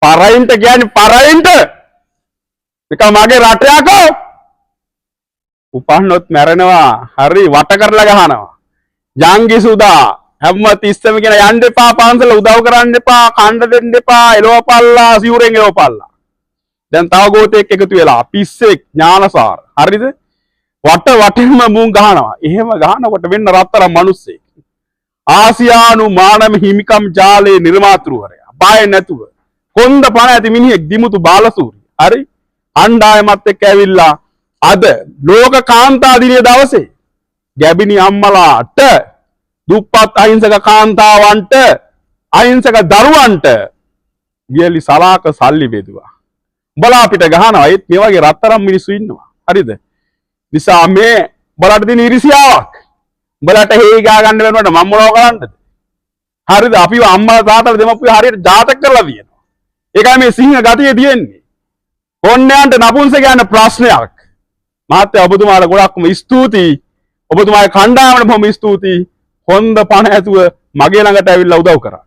පරයින්ට කියන්නේ පරයින්ට එක මගේ රට යකෝ උපන්නොත් මැරෙනවා හරි වට කරලා ගහනවා ජංගි සුදා හැම තිස්සම කියන යන්න එපා පාන්සල උදව් කරන්න එපා කණ්ඩ දෙන්න එපා එලවපල්ලා සිවුරෙන් එලවපල්ලා දැන් තව ගෝතෙක් එකතු වෙලා පිස්සෙක් ඥානසාර හරිද වටෙන්ම මුං ගහනවා එහෙම ගහනකොට වෙන්න රත්තරන් මිනිස්සෙක් ආසියානු මානව හිමිකම් ජාලේ නිර්මාතෘවරයා බය නැතුව කොන්ද පණ ඇති මිනිහෙක් දිමුතු බාලසූරිය හරි අණ්ඩායමත් එක්ක ඇවිල්ලා අද ලෝක කාන්තා දිනයේ දවසේ ගැබිනි අම්මලාට දුප්පත් අහිංසක කාන්තාවන්ට අහිංසක දරුවන්ට වියලි සලාක සල්ලි බෙදුවා. උඹලා අපිට ගහනවා ඒත් මේ වගේ රත්තරන් මිනිස්සු ඉන්නවා. හරිද? නිසා මේ උඹලාට දෙන ඉරිසියාවක්. උඹලාට හේයි ගා ගන්න වෙනකොට මම මොනව කරන්නද? හරිද? අපිව අම්මලා තාත්තලා දෙමපුව හරියට ජාතක කරලා තියෙනවා. ඒකයි මේ සිංහ ගතිය තියෙන්නේ. ඕන්නයන්ට නපුංසක යන ප්‍රශ්නයක්. මහත්තයා ඔබතුමාට ගොඩක්ම ස්තුතියි. ඔබතුමාගේ කණ්ඩායමට බොහොම ස්තුතියි. හොඳ පණ ඇතුව මගේ ළඟට ඇවිල්ලා උදව් කරා.